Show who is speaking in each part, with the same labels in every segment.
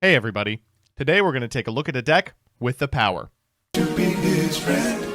Speaker 1: Hey everybody, today we're going to take a look at a deck with the power. To be his friend.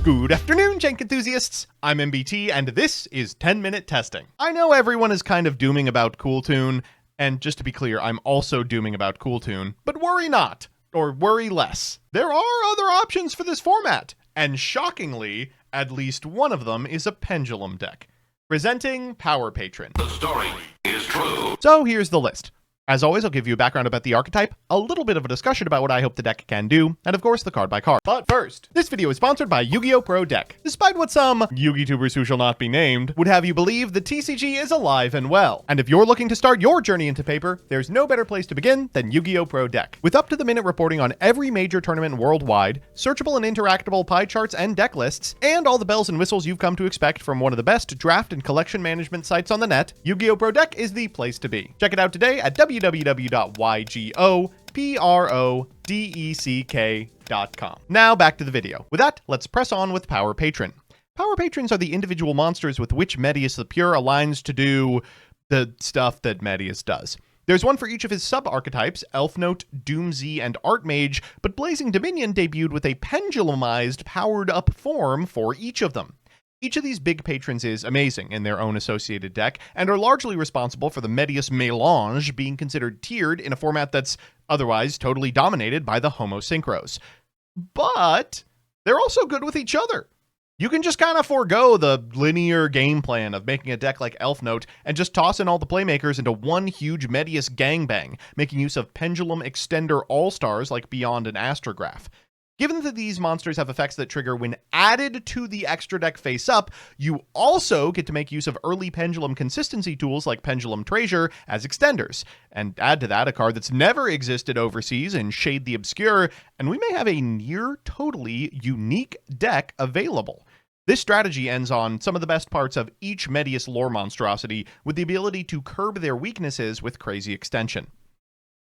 Speaker 1: Good afternoon, Jank enthusiasts! I'm MBT, and this is 10-Minute Testing. I know everyone is kind of dooming about Cooltoon, and just to be clear, I'm also dooming about Cooltoon, but worry not, or worry less. There are other options for this format, and shockingly, at least one of them is a pendulum deck. Presenting Power Patron.
Speaker 2: The story is true.
Speaker 1: So here's the list. As always, I'll give you a background about the archetype, a little bit of a discussion about what I hope the deck can do, and of course the card by card. But first, this video is sponsored by Yu-Gi-Oh! Pro Deck. Despite what some Yu-Gi-Tubers who shall not be named would have you believe, the TCG is alive and well. And if you're looking to start your journey into paper, there's no better place to begin than Yu-Gi-Oh! Pro Deck. With up-to-the-minute reporting on every major tournament worldwide, searchable and interactable pie charts and deck lists, and all the bells and whistles you've come to expect from one of the best draft and collection management sites on the net, Yu-Gi-Oh! Pro Deck is the place to be. Check it out today at www.ygoprodeck.com. Now back to the video. With that, let's press on with Power Patron. Power Patrons are the individual monsters with which Medius the Pure aligns to do the stuff that Medius does. There's one for each of his sub-archetypes, Elf Note, Doomsy, and Archmage, but Blazing Dominion debuted with a pendulumized, powered-up form for each of them. Each of these big patrons is amazing in their own associated deck, and are largely responsible for the Medius Mélange being considered tiered in a format that's otherwise totally dominated by the Homo Synchros. But they're also good with each other. You can just kind of forego the linear game plan of making a deck like Elf Note and just toss in all the playmakers into one huge Medius gangbang, making use of Pendulum Extender All-Stars like Beyond and Astrograph. Given that these monsters have effects that trigger when added to the extra deck face-up, you also get to make use of early Pendulum consistency tools like Pendulum Treasure as extenders, and add to that a card that's never existed overseas in Shade the Obscure, and we may have a near-totally unique deck available. This strategy ends on some of the best parts of each Medius lore monstrosity, with the ability to curb their weaknesses with crazy extension.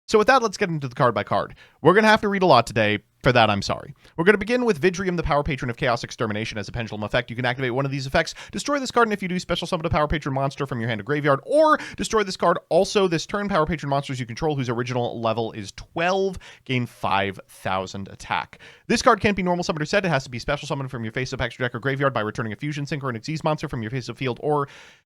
Speaker 1: So with that, let's get into the card by card. We're going to have to read a lot today. For that, I'm sorry. We're going to begin with Vidrium, the Power Patron of Chaos Extermination. As a pendulum effect, you can activate one of these effects, destroy this card, and if you do, special summon a Power Patron monster from your hand to graveyard, or destroy this card. Also, this turn, Power Patron monsters you control whose original level is 12 gain 5,000 attack. This card can't be normal summoned or set. It has to be special summoned from your face-up extra deck or graveyard by returning a Fusion, Synchro, and Xyz monster from your face-up field or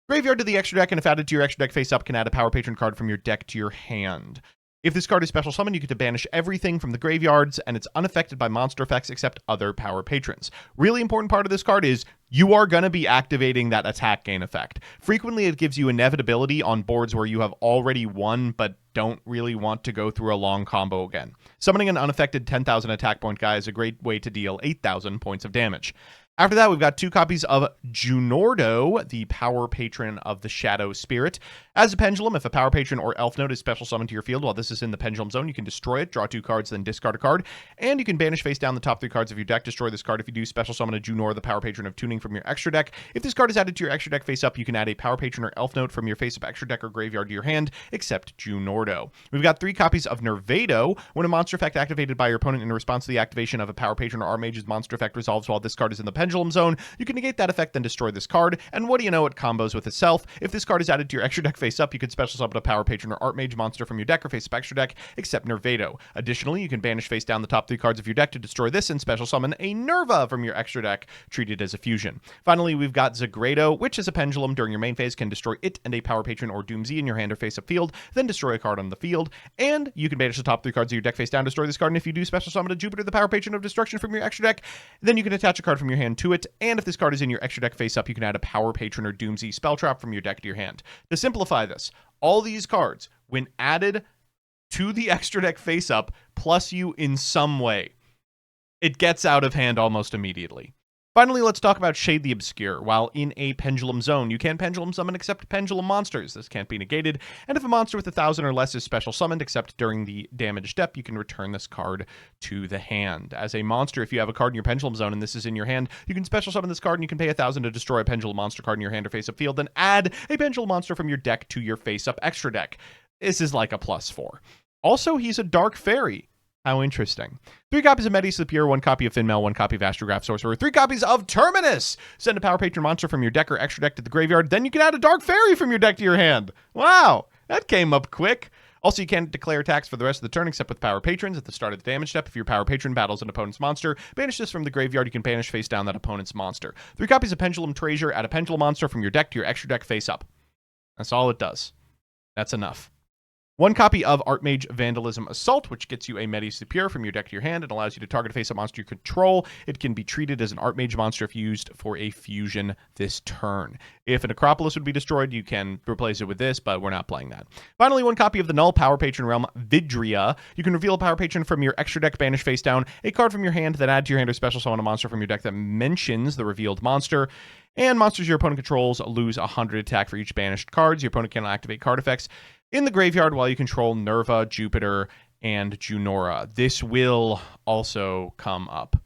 Speaker 1: graveyard to the extra deck, and if added to your extra deck face-up, can add a Power Patron card from your deck to your hand. If this card is special summoned, you get to banish everything from the graveyards, and it's unaffected by monster effects except other power patrons. Really important part of this card is you are going to be activating that attack gain effect. Frequently, it gives you inevitability on boards where you have already won, but don't really want to go through a long combo again. Summoning an unaffected 10,000 attack point guy is a great way to deal 8,000 points of damage. After that, we've got 2 copies of Junordo, the Power Patron of the Shadow Spirit. As a pendulum, if a Power Patron or Elf Note is special summoned to your field while this is in the Pendulum Zone, you can destroy it, draw 2 cards, then discard a card, and you can banish face down the top 3 cards of your deck. Destroy this card if you do special summon a Junor, the Power Patron of Tuning, from your extra deck. If this card is added to your extra deck face up, you can add a Power Patron or Elf Note from your face up extra deck or graveyard to your hand, except Junordo. We've got 3 copies of Nervado. When a monster effect activated by your opponent in response to the activation of a Power Patron or Archmage's monster effect resolves while this card is in the Pendulum Zone, you can negate that effect, then destroy this card, and what do you know, it combos with itself. If this card is added to your extra deck face up, you can special summon a Power Patron or Archmage monster from your deck or face up extra deck, except Nervado. Additionally, you can banish face down the top 3 cards of your deck to destroy this and special summon a Nerva from your extra deck, treated as a fusion. Finally, we've got Zagrado, which is a pendulum. During your main phase, can destroy it and a Power Patron or Doomsy in your hand or face up field, then destroy a card on the field, and you can banish the top 3 cards of your deck face down, destroy this card, and if you do special summon a Jupiter, the Power Patron of Destruction, from your extra deck, then you can attach a card from your hand to it, and if this card is in your extra deck face up, you can add a Power Patron or Doomsy spell trap from your deck to your hand. To simplify this, all these cards, when added to the extra deck face up, plus you in some way, it gets out of hand almost immediately. Finally, let's talk about Shade the Obscure. While in a Pendulum Zone, you can Pendulum Summon except Pendulum monsters. This can't be negated, and if a monster with 1,000 or less is special summoned except during the damage step, you can return this card to the hand. As a monster, if you have a card in your Pendulum Zone and this is in your hand, you can special summon this card and you can pay 1,000 to destroy a Pendulum monster card in your hand or face-up field, then add a Pendulum monster from your deck to your face-up extra deck. This is like a +4. Also, he's a Dark Fairy. How interesting. 3 copies of Medius the Pure, 1 copy of Finmel, 1 copy of Astrograph Sorcerer, 3 copies of Terminus! Send a Power Patron monster from your deck or extra deck to the graveyard, then you can add a Dark Fairy from your deck to your hand. Wow, that came up quick. Also, you can't declare attacks for the rest of the turn except with Power Patrons at the start of the damage step. If your Power Patron battles an opponent's monster, banish this from the graveyard, you can banish face down that opponent's monster. 3 copies of Pendulum Treasure, add a Pendulum monster from your deck to your extra deck face up. That's all it does. That's enough. 1 copy of Archmage Vandalism Assault, which gets you a Medius the Pure from your deck to your hand and allows you to target a face-up monster you control. It can be treated as an Archmage monster if used for a fusion this turn. If an Acropolis would be destroyed, you can replace it with this, but we're not playing that. Finally, 1 copy of the Null Power Patron Realm Vidria. You can reveal a Power Patron from your extra deck, banish face down, a card from your hand, then add to your hand or special summon a monster from your deck that mentions the revealed monster. And monsters your opponent controls lose 100 attack for each banished cards. Your opponent cannot activate card effects in the graveyard while you control Nerva, Jupiter, and Junora. This will also come up.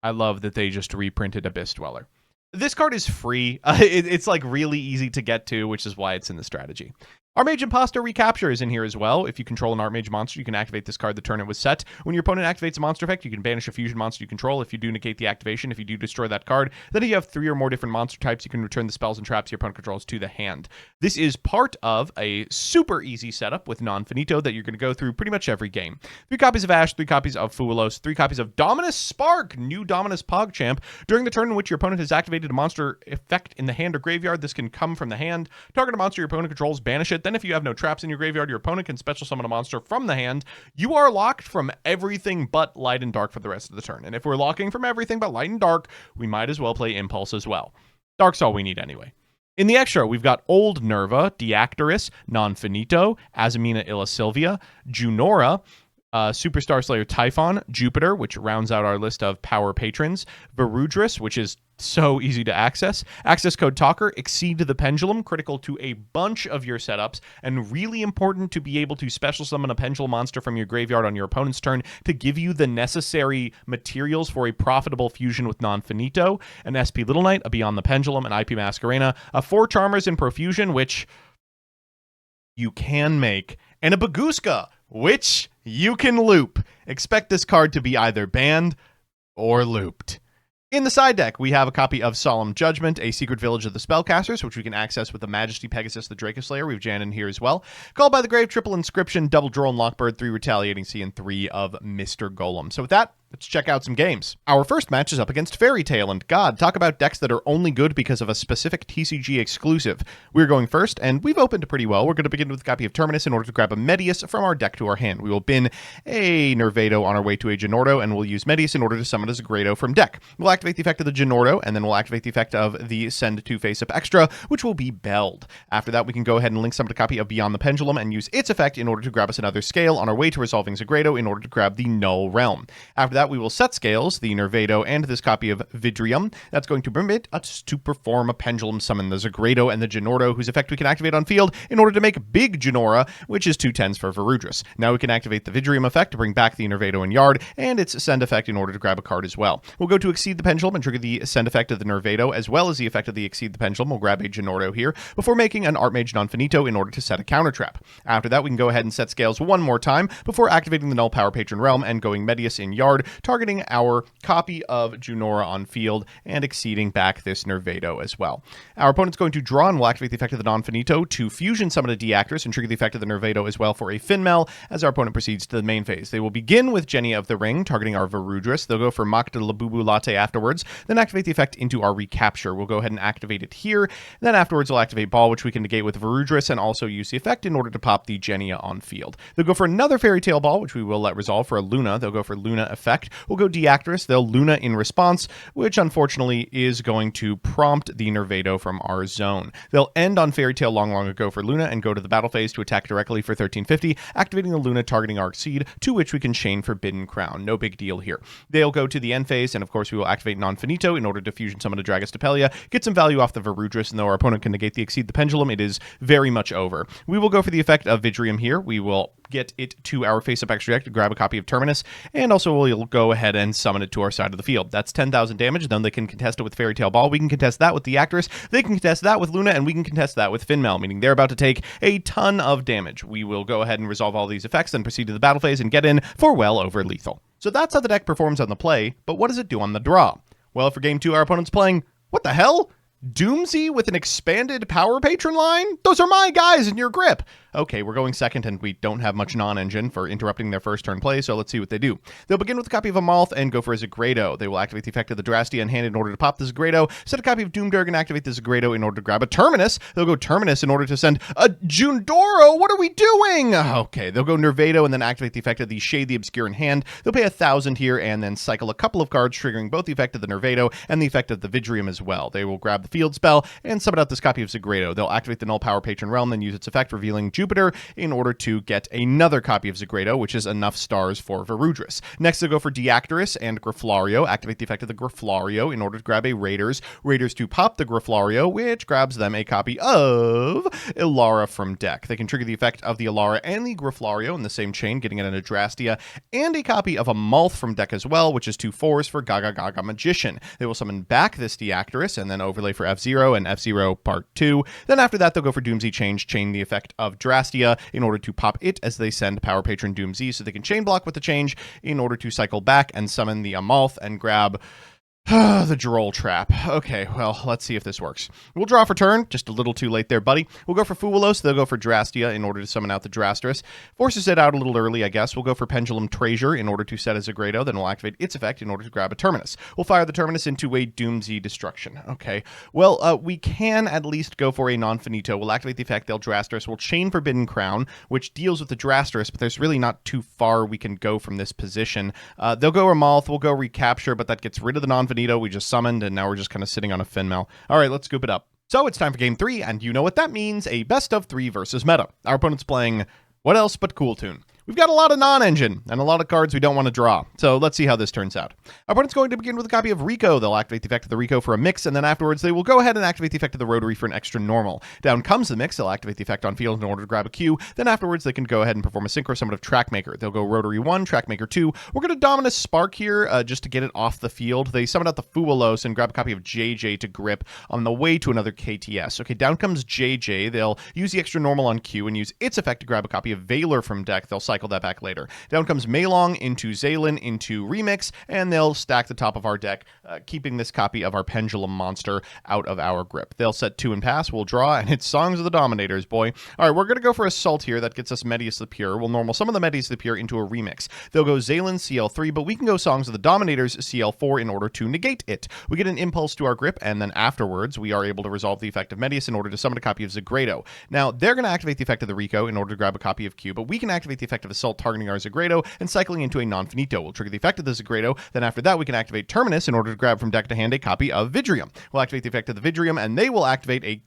Speaker 1: I love that they just reprinted Abyss Dweller. This card is free. It's like really easy to get to, which is why it's in the strategy. Archmage Imposter Recapture is in here as well. If you control an Archmage monster, you can activate this card the turn it was set. When your opponent activates a monster effect, you can banish a fusion monster you control. If you do negate the activation, if you do destroy that card, then if you have 3 or more different monster types, you can return the spells and traps your opponent controls to the hand. This is part of a super easy setup with Non-Finito that you're going to go through pretty much every game. 3 copies of Ash, 3 copies of Fuelos, 3 copies of Dominus Spark, new Dominus PogChamp. During the turn in which your opponent has activated a monster effect in the hand or graveyard, this can come from the hand. Target a monster your opponent controls, banish it. Then if you have no traps in your graveyard, your opponent can special summon a monster from the hand. You are locked from everything but light and dark for the rest of the turn. And if we're locking from everything but light and dark, we might as well play Impulse as well. Dark's all we need anyway. In the extra, we've got Old Nerva, Diactorus, Non-Finito, Azamina Illa Sylvia, Junora, Superstar Slayer Typhon, Jupiter, which rounds out our list of power patrons, Verudris, which is so easy to access code Talker, Exceed the Pendulum, critical to a bunch of your setups, and really important to be able to special summon a pendulum monster from your graveyard on your opponent's turn to give you the necessary materials for a profitable fusion with Non-Finito, an SP Little Knight, a Beyond the Pendulum, an IP Masquerena, a 4 Charmers in Profusion, which you can make, and a Baguska, which you can loop. Expect this card to be either banned or looped. In the side deck, we have a copy of Solemn Judgment, a Secret Village of the Spellcasters, which we can access with the Majesty Pegasus, the Dracoslayer. We have Jan in here as well. Called by the Grave, triple Inscription, double Drone Lockbird, 3 Retaliating Sea, and 3 of Mr. Golem. So with that, let's check out some games. Our first match is up against Fairy Tail, and God, talk about decks that are only good because of a specific TCG exclusive. We're going first, and we've opened pretty well. We're going to begin with a copy of Terminus in order to grab a Medius from our deck to our hand. We will bin a Nervado on our way to a Genordo, and we'll use Medius in order to summon a Zagrado from deck. We'll activate the effect of the Genordo, and then we'll activate the effect of the Send 2 Face Up Extra, which will be Belled. After that, we can go ahead and link summon a copy of Beyond the Pendulum and use its effect in order to grab us another Scale on our way to resolving Zagrado in order to grab the Null Realm. After that, we will set Scales, the Nervado, and this copy of Vidrium. That's going to permit us to perform a Pendulum Summon, the Zagrado and the Genordo, whose effect we can activate on field in order to make Big Genora, which is 2 10s for Verudris. Now we can activate the Vidrium effect to bring back the Nervado in yard, and its Send effect in order to grab a card as well. We'll go to Exceed the Pendulum and trigger the Send effect of the Nervado, as well as the effect of the Exceed the Pendulum. We'll grab a Genordo here, before making an Archmage Non-Finito in order to set a counter trap. After that, we can go ahead and set Scales one more time, before activating the Null Power Patron Realm and going Medius in yard, targeting our copy of Junora on field, and exceeding back this Nervado as well. Our opponent's going to draw and will activate the effect of the Non-Finito to fusion summon a Diactress and trigger the effect of the Nervado as well for a Finmel as our opponent proceeds to the main phase. They will begin with Jenny of the Ring, targeting our Verudris. They'll go for Mock de Labubu Latte afterwards, then activate the effect into our Recapture. We'll go ahead and activate it here. Then afterwards, we'll activate Ball, which we can negate with Verudris, and also use the effect in order to pop the Genia on field. They'll go for another Fairy Tail Ball, which we will let resolve for a Luna. They'll go for Luna effect. We'll go Diactress. They'll Luna in response, which unfortunately is going to prompt the Nervado from our zone. They'll end on Fairy Tail long ago for Luna and go to the battle phase to attack directly for 1350, activating the Luna targeting our Exceed, to which we can chain Forbidden Crown. No big deal here. They'll go to the end phase, and of course we will activate Non-Finito in order to fusion summon a Dragostapelia, get some value off the Verudris, and though our opponent can negate the Exceed the Pendulum, it is very much over. We will go for the effect of Vidrium here. We will get it to our face-up extra deck to grab a copy of Terminus, and also we'll go ahead and summon it to our side of the field. That's 10,000 damage. Then they can contest it with Fairy Tale Ball. We can contest that with the Actress. They can contest that with Luna, and we can contest that with Finmel, meaning they're about to take a ton of damage. We will go ahead and resolve all these effects, then proceed to the battle phase and get in for well over lethal. So that's how the deck performs on the play, but what does it do on the draw? Well, for game 2, our opponent's playing, what the hell? Doomsy with an expanded Power Patron line? Those are my guys in your grip. Okay, we're going second, and we don't have much non-engine for interrupting their first turn play, so let's see what they do. They'll begin with a copy of Amalth and go for a Zagredo. They will activate the effect of the Drastia in hand in order to pop the Zagredo, set a copy of Doomdirg and activate the Zagredo in order to grab a Terminus. They'll go Terminus in order to send a Jundoro. What are we doing? Okay, they'll go Nervado and then activate the effect of the Shade the Obscure in hand. They'll pay 1,000 here and then cycle a couple of cards, triggering both the effect of the Nervado and the effect of the Vidrium as well. They will grab the field spell and summon out this copy of Zagredo. They'll activate the Null Power Patron Realm, then use its effect, revealing Jupiter in order to get another copy of Zagredo, which is enough stars for Varudris. Next, they'll go for Deactorus and Griflario, activate the effect of the Griflario in order to grab a Raiders. Raiders to pop the Griflario, which grabs them a copy of Ilara from deck. They can trigger the effect of the Ilara and the Griflario in the same chain, getting it an Adrastia, and a copy of a Amalth from deck as well, which is 2 4s for Gaga Gaga Magician. They will summon back this Deactorus and then overlay for F-Zero and F-Zero Part 2. Then after that, they'll go for Doomsy Change, chain the effect of Drastia in order to pop it as they send Power Patron Doomsy, so they can chain block with the change in order to cycle back and summon the Amalth and grab the Droll Trap. Okay, well, let's see if this works. We'll draw for turn. Just a little too late there, buddy. We'll go for Fuelos. They'll go for Drastia in order to summon out the Drasterus. Forces it out a little early, I guess. We'll go for Pendulum Treasure in order to set a Zagredo. Then we'll activate its effect in order to grab a Terminus. We'll fire the Terminus into a Doomsy Destruction. Okay, well, we can at least go for a Non-Finito. We'll activate the effect. They'll Drasterus. We'll chain Forbidden Crown, which deals with the Drasterus, but there's really not too far we can go from this position. They'll go Amalth. We'll go Recapture, but that gets rid of the Non-Finito we just summoned, and now we're just kind of sitting on a Finmel. All right, let's scoop it up. So it's time for game 3, and you know what that means, a best of 3 versus meta. Our opponent's playing what else but Cool Tune. We've got a lot of non-engine and a lot of cards we don't want to draw, so let's see how this turns out. Our opponent's going to begin with a copy of Rico. They'll activate the effect of the Rico for a mix, and then afterwards they will go ahead and activate the effect of the Rotary for an extra normal. Down comes the mix. They'll activate the effect on field in order to grab a Q. Then afterwards they can go ahead and perform a Synchro Summon of Trackmaker. They'll go Rotary 1, Trackmaker 2. We're going to Dominus Spark here just to get it off the field. They summon out the Fuelos and grab a copy of JJ to grip on the way to another KTS. Okay, down comes JJ. They'll use the extra normal on Q and use its effect to grab a copy of Valor from deck. They'll cycle that back later. Down comes Maelong into Zaylin into Remix, and they'll stack the top of our deck, keeping this copy of our Pendulum Monster out of our grip. They'll set 2 and pass, we'll draw, and it's Songs of the Dominators, boy. All right, we're going to go for Assault here. That gets us Medius the Pure. We'll normal some of the Medius the Pure into a Remix. They'll go Zaylin CL3, but we can go Songs of the Dominators CL4 in order to negate it. We get an Impulse to our grip, and then afterwards, we are able to resolve the effect of Medius in order to summon a copy of Zagredo. Now, they're going to activate the effect of the Rico in order to grab a copy of Q, but we can activate the effect of Assault targeting our Zagredo and cycling into a Non-Finito. We'll trigger the effect of the Zagredo. Then after that, we can activate Terminus in order to grab from deck to hand a copy of Vidrium. We'll activate the effect of the Vidrium, and they will activate a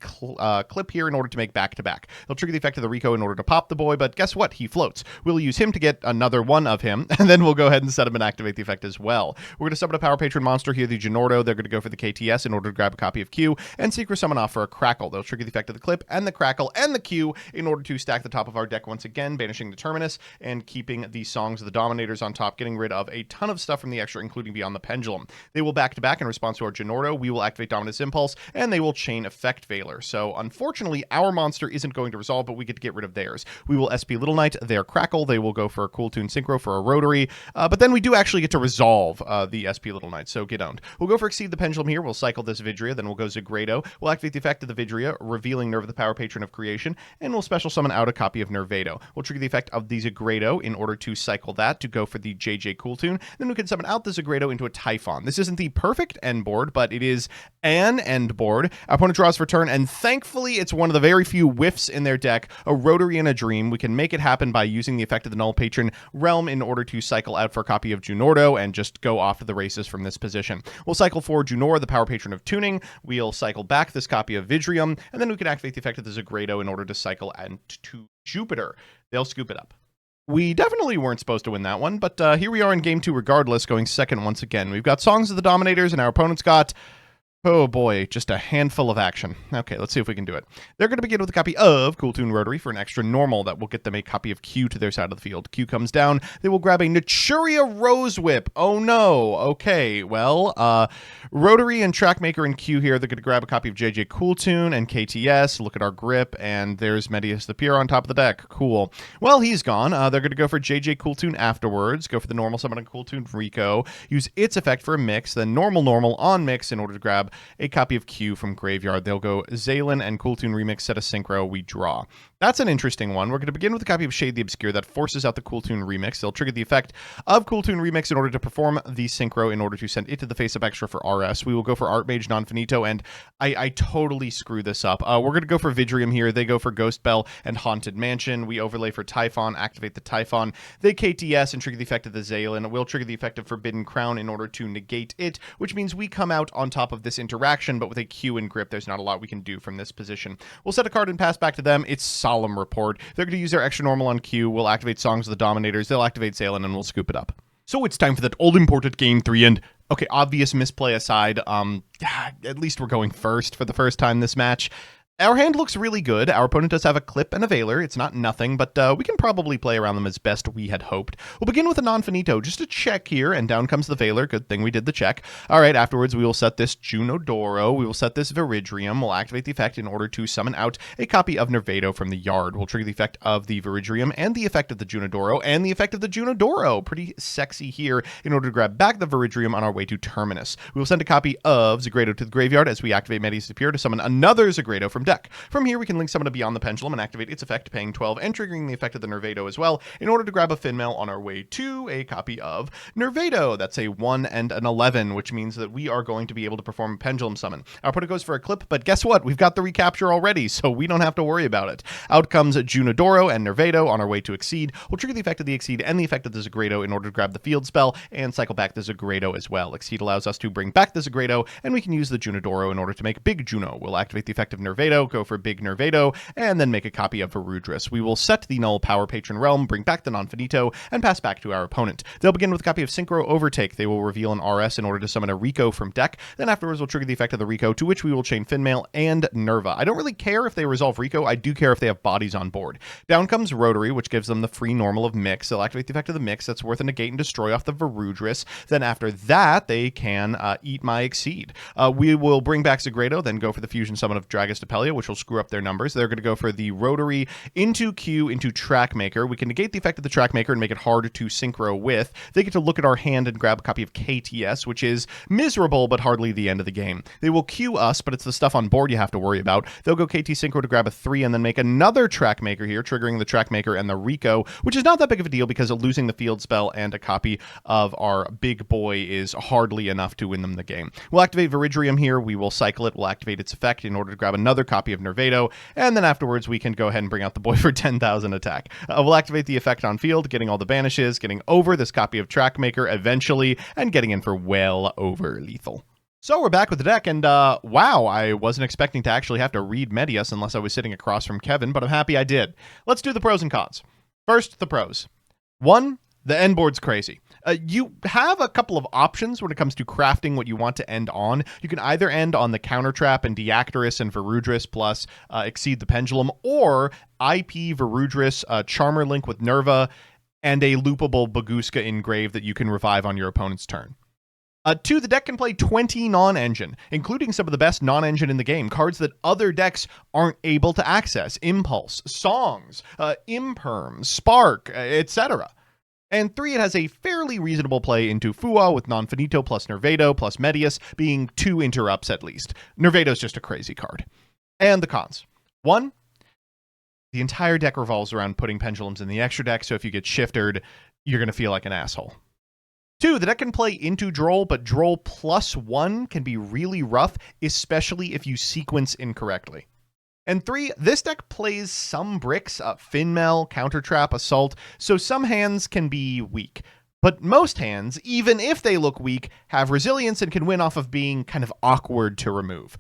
Speaker 1: clip here in order to make back-to-back. They'll trigger the effect of the Rico in order to pop the boy, but guess what? He floats. We'll use him to get another one of him, and then we'll go ahead and set him and activate the effect as well. We're going to summon a Power Patron monster here, the Genordo. They're going to go for the KTS in order to grab a copy of Q, and Secret Summon off for a Crackle. They'll trigger the effect of the Clip and the Crackle and the Q in order to stack the top of our deck once again, banishing the Terminus and keeping the Songs of the Dominators on top, getting rid of a ton of stuff from the extra, including Beyond the Pendulum. They will back-to-back in response to our Genordo. We will activate Dominus Impulse, and they will chain Effect Veiler. So, unfortunately, our monster isn't going to resolve, but we get to get rid of theirs. We will SP Little Knight, their Crackle. They will go for a Cool Tune Synchro for a Rotary, but then we do actually get to resolve the SP Little Knight, so get owned. We'll go for Exceed the Pendulum here. We'll cycle this Vidria, then we'll go Zagredo. We'll activate the effect of the Vidria, revealing Nerve the Power Patron of Creation, and we'll special summon out a copy of Nervado. We'll trigger the effect of the Zagredo in order to cycle that to go for the JJ Cool Tune. Then we can summon out the Zagredo into a Typhon. This isn't the perfect end board, but it is an end board. Our opponent draws for turn, and thankfully it's one of the very few whiffs in their deck, a Rotary and a Dream. We can make it happen by using the effect of the Null Patron Realm in order to cycle out for a copy of Junordo and just go off to the races from this position. We'll cycle for Junor, the Power Patron of Tuning. We'll cycle back this copy of Vidrium, and then we can activate the effect of the Zagredo in order to cycle to Jupiter. They'll scoop it up. We definitely weren't supposed to win that one, but here we are in game 2 regardless, going second once again. We've got Songs of the Dominators, and our opponent's got Oh boy, just a handful of action. Okay, let's see if we can do it. They're going to begin with a copy of Cool Toon Rotary for an extra normal that will get them a copy of Q to their side of the field. Q comes down, they will grab a Naturia Rose Whip. Oh no. Okay, well, Rotary and Trackmaker and Q here. They're going to grab a copy of JJ Cool Toon and KTS. Look at our grip, and there's Medius the Pure on top of the deck. Cool. Well, he's gone. They're going to go for JJ Cool Toon afterwards. Go for the normal summon on Cool Toon Rico. Use its effect for a mix, then normal on mix in order to grab a copy of Q from Graveyard. They'll go Zaylin and Cool Toon Remix, set a Synchro, we draw. That's an interesting one. We're going to begin with a copy of Shade the Obscure that forces out the Cool Toon Remix. They'll trigger the effect of Cool Toon Remix in order to perform the Synchro in order to send it to the face-up extra for RS. We will go for Archmage Nonfinito, and I totally screw this up. We're going to go for Vidrium here. They go for Ghost Bell and Haunted Mansion. We overlay for Typhon, activate the Typhon. They KTS and trigger the effect of the Zaylin. We'll trigger the effect of Forbidden Crown in order to negate it, which means we come out on top of this interaction, but with a Q and grip, there's not a lot we can do from this position. We'll set a card and pass back to them. It's Solemn Report. They're going to use their extra normal on Q. We'll activate Songs of the Dominators. They'll activate Zaylin, and we'll scoop it up. So it's time for that all-important Game 3, and okay, obvious misplay aside, at least we're going first for the first time this match. Our hand looks really good. Our opponent does have a Clip and a Veiler. It's not nothing, but we can probably play around them as best we had hoped. We'll begin with a Nonfinito, just a check here, and down comes the Veiler. Good thing we did the check. All right, afterwards we will set this Junodoro. We will set this Viridrium. We'll activate the effect in order to summon out a copy of Nervado from the yard. We'll trigger the effect of the Viridrium and the effect of the Junodoro and the effect of the Junodoro. Pretty sexy here in order to grab back the Viridrium on our way to Terminus. We will send a copy of Zagrado to the graveyard as we activate Medius Appear to summon another Zagrado from deck. From here, we can link summon a Beyond the Pendulum and activate its effect, paying 12 and triggering the effect of the Nervado as well in order to grab a Finmail on our way to a copy of Nervado. That's a 1 and an 11, which means that we are going to be able to perform a Pendulum Summon. Our opponent goes for a Clip, but guess what? We've got the recapture already, so we don't have to worry about it. Out comes Junodoro and Nervado on our way to Exceed. We'll trigger the effect of the Exceed and the effect of the Zagrado in order to grab the field spell and cycle back the Zagrado as well. Exceed allows us to bring back the Zagrado, and we can use the Junodoro in order to make Big Juno. We'll activate the effect of Nervado, go for Big Nervado, and then make a copy of Verudris. We will set the null Power Patron Realm, bring back the Nonfinito, and pass back to our opponent. They'll begin with a copy of Synchro Overtake. They will reveal an RS in order to summon a Rico from deck. Then afterwards, we'll trigger the effect of the Rico, to which we will chain Finmail and Nerva. I don't really care if they resolve Rico. I do care if they have bodies on board. Down comes Rotary, which gives them the free normal of Mix. They'll activate the effect of the Mix. That's worth a negate and destroy off the Verudris. Then after that, they can eat my Exceed. We will bring back Zagrado, then go for the Fusion Summon of Dragostapelia, which will screw up their numbers. They're going to go for the Rotary into Q into Trackmaker. We can negate the effect of the Trackmaker and make it hard to synchro with. They get to look at our hand and grab a copy of KTS, which is miserable but hardly the end of the game. They will Q us, but it's the stuff on board you have to worry about. They'll go KT Synchro to grab a 3 and then make another Trackmaker here, triggering the Trackmaker and the Rico, which is not that big of a deal because losing the field spell and a copy of our big boy is hardly enough to win them the game. We'll activate Viridrium here. We will cycle it. We'll activate its effect in order to grab another copy of Nervado, and then afterwards we can go ahead and bring out the boy for 10,000 attack. We'll activate the effect on field, getting all the banishes, getting over this copy of Trackmaker eventually, and getting in for well over lethal. So we're back with the deck, and wow, I wasn't expecting to actually have to read Medius unless I was sitting across from Kevin, but I'm happy I did. Let's do the pros and cons. First, the pros. 1, the end board's crazy. You have a couple of options when it comes to crafting what you want to end on. You can either end on the Counter Trap and Deactorus and Verudris plus Exceed the Pendulum, or IP Verudris, Charmer Link with Nerva, and a loopable Baguska Engrave that you can revive on your opponent's turn. 2, the deck can play 20 non-engine, including some of the best non-engine in the game, cards that other decks aren't able to access. Impulse, Songs, Imperm, Spark, etc. And 3, it has a fairly reasonable play into Fua with Nonfinito plus Nervado plus Medius being 2 interrupts at least. Nervado's just a crazy card. And the cons. 1, the entire deck revolves around putting pendulums in the extra deck, so if you get shifted, you're going to feel like an asshole. 2, the deck can play into Droll, but Droll +1 can be really rough, especially if you sequence incorrectly. And 3, this deck plays some bricks, Finmail, Counter Trap, Assault, so some hands can be weak. But most hands, even if they look weak, have resilience and can win off of being kind of awkward to remove.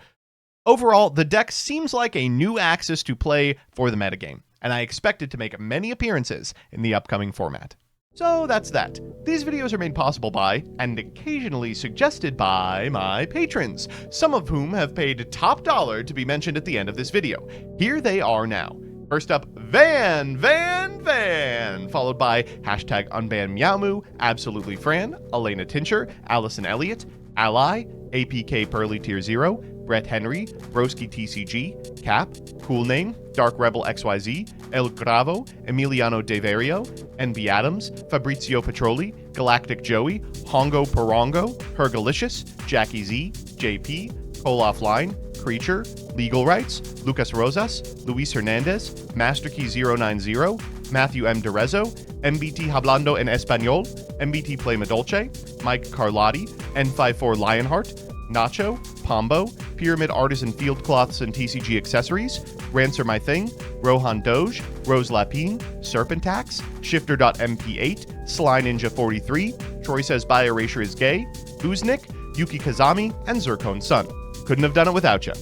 Speaker 1: Overall, the deck seems like a new axis to play for the metagame, and I expect it to make many appearances in the upcoming format. So that's that. These videos are made possible by, and occasionally suggested by, my patrons, some of whom have paid top dollar to be mentioned at the end of this video. Here they are now. First up, Van, followed by hashtag Unban Meowmoo, Absolutely Fran, Elena Tincher, Allison Elliott, Ally, APK Pearly Tier 0, Brett Henry, Broski TCG, Cap, Cool Name, Dark Rebel XYZ, El Gravo, Emiliano Deverio, NB Adams, Fabrizio Petroli, Galactic Joey, Hongo Porongo, Hergalicious, Jackie Z, JP, Cole Offline, Creature, Legal Rights, Lucas Rosas, Luis Hernandez, MasterKey090, Matthew M. Derezo, MBT Hablando en Español, MBT Play Madolce, Mike Carlotti, N54 Lionheart, Nacho, Pombo, Pyramid Artisan Field Cloths and TCG Accessories, Rancer My Thing, Rohan Doge, Rose Lapine, Serpentax, Shifter.mp8, Sly Ninja 43, Troy Says By Erasure is Gay, Uznik, Yuki Kazami, and Zircon Sun. Couldn't have done it without you.